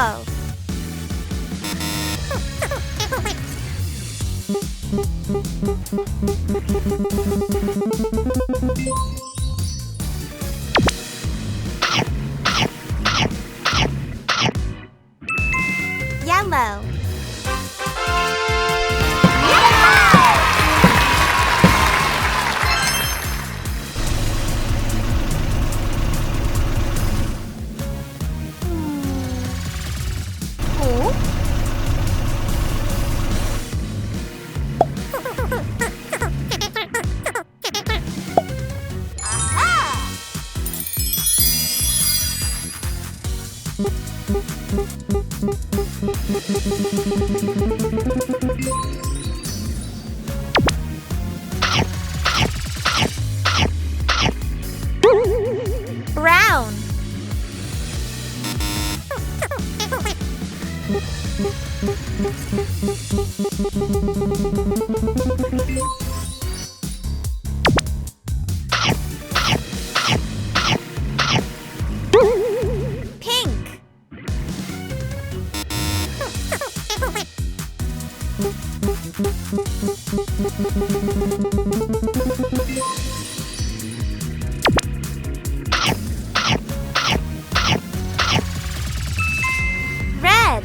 Yellow. Yellow. Brown. Pink. Red.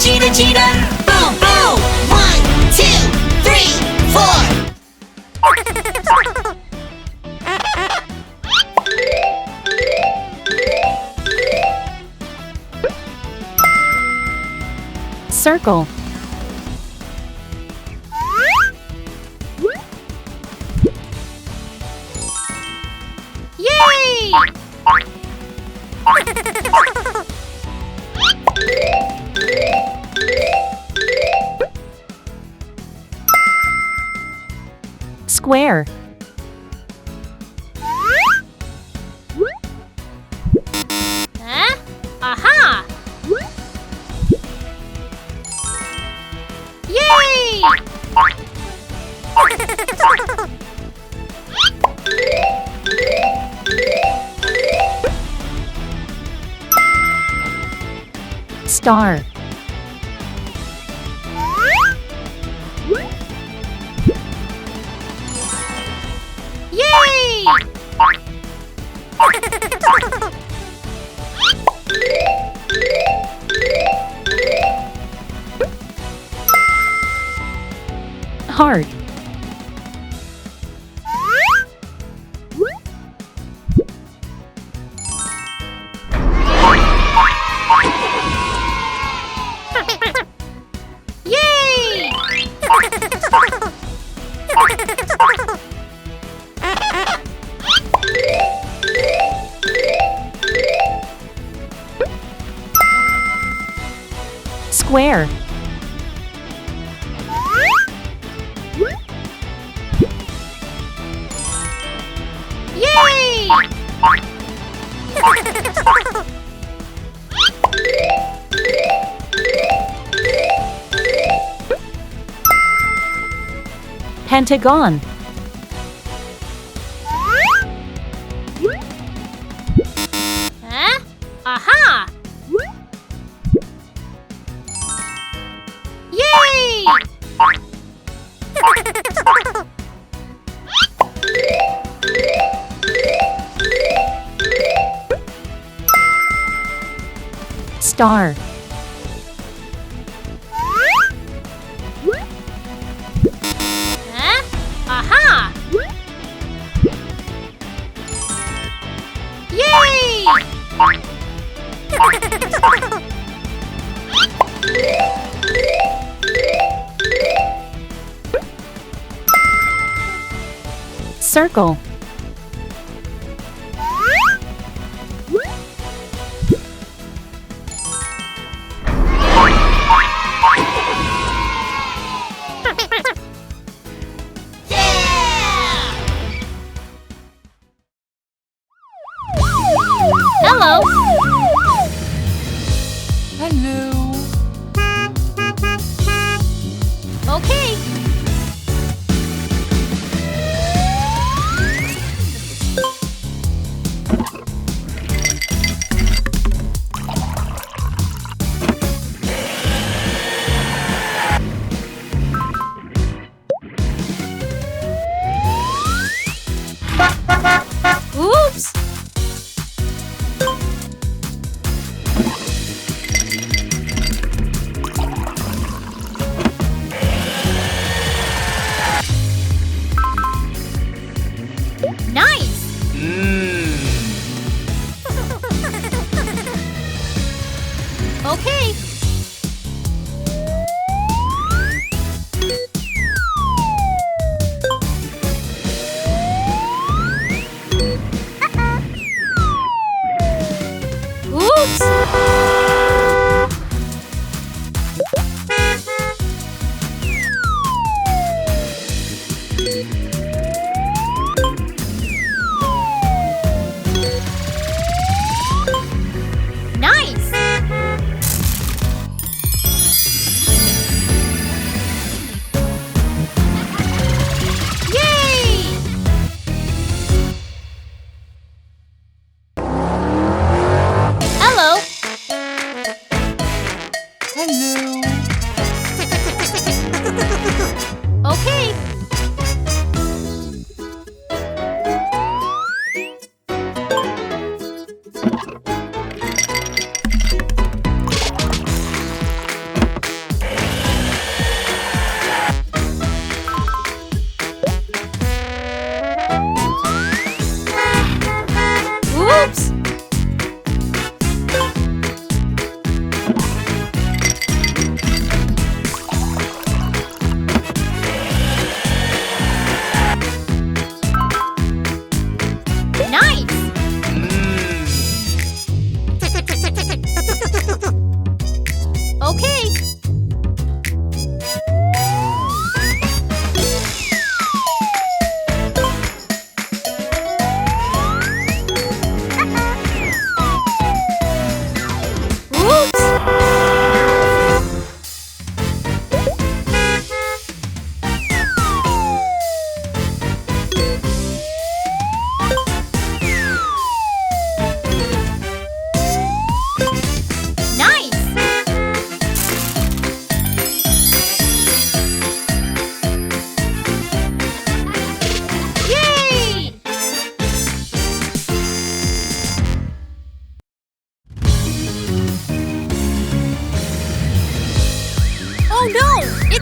cheetah, cheetah. Boom, boom. 1, 2, 3, 4. Circle. Yay! Square. Huh? Aha! Yay! Star. Yay! Heart. Yay! Square. Yay! Pentagon. Huh? Aha! Yay! Star. Huh? Aha! Yay! Circle. Hello! Hello. Okay. Oops! Nice! Okay. Oops! Nice! Yay! Hello! Hello.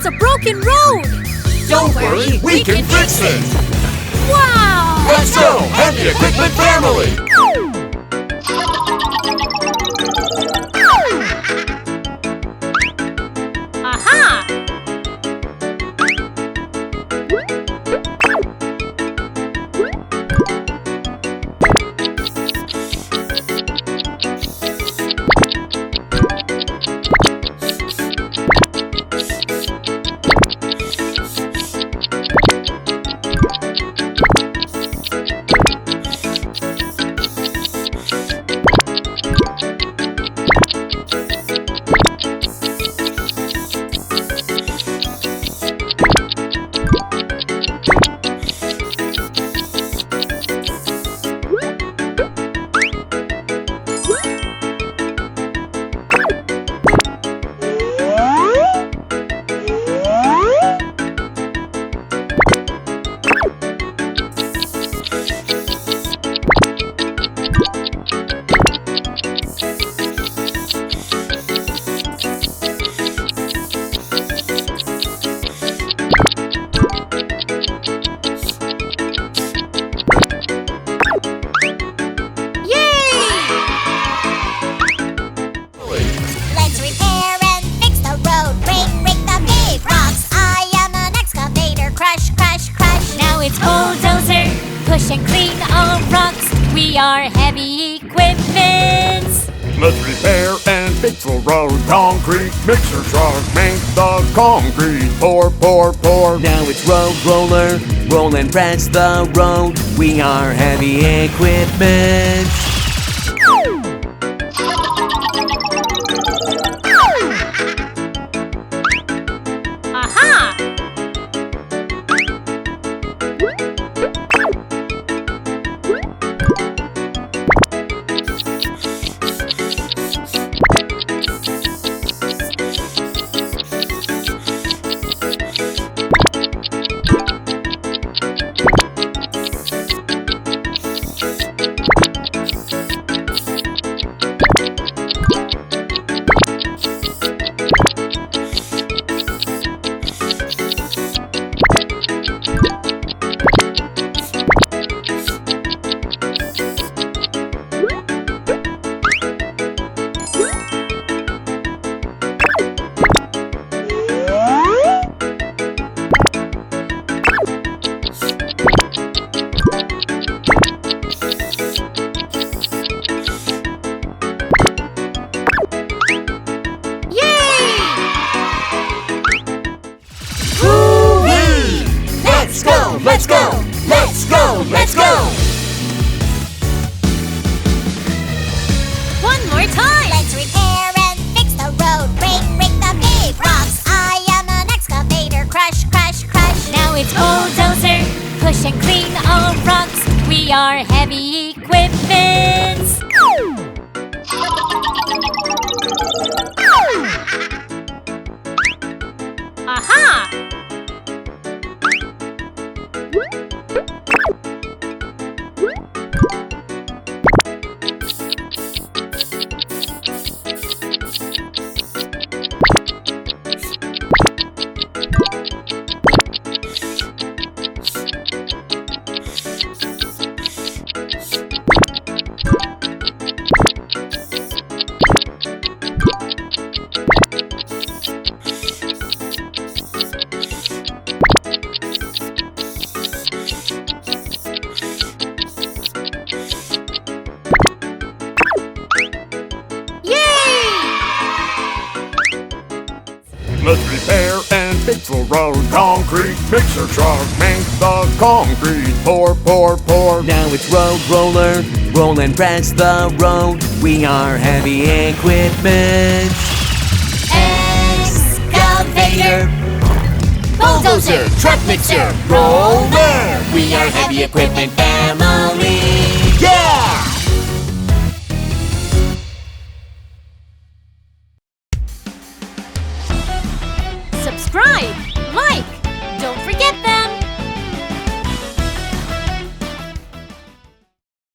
It's a broken road! Don't worry, we can fix it! Wow! Let's go, Heavy Equipment Family! Aha! Let's repair and fix the road. Break the big rocks. I am an excavator. Crush, crush, crush. Now it's bulldozer, push and clean all rocks. We are heavy equipment. Let's repair and fix the road. Concrete mixer truck, make the concrete. Pour, pour, pour. Now it's road roller, roll and press the road. We are heavy equipment. Aha! Let's go! Let's go! Let's go! One more time! Let's repair and fix the road. Break the big rocks. I am an excavator. Crush, crush, crush. Now it's bulldozer, push and clean all rocks. We are heavy equipment. Aha! Let's repair and fix the road. Concrete mixer truck, make the concrete. Pour, pour, pour. Now it's road roller, roll and press the road. We are heavy equipment. Excavator. Bulldozer, truck mixer, roller. We are heavy equipment family. Yeah! Subscribe!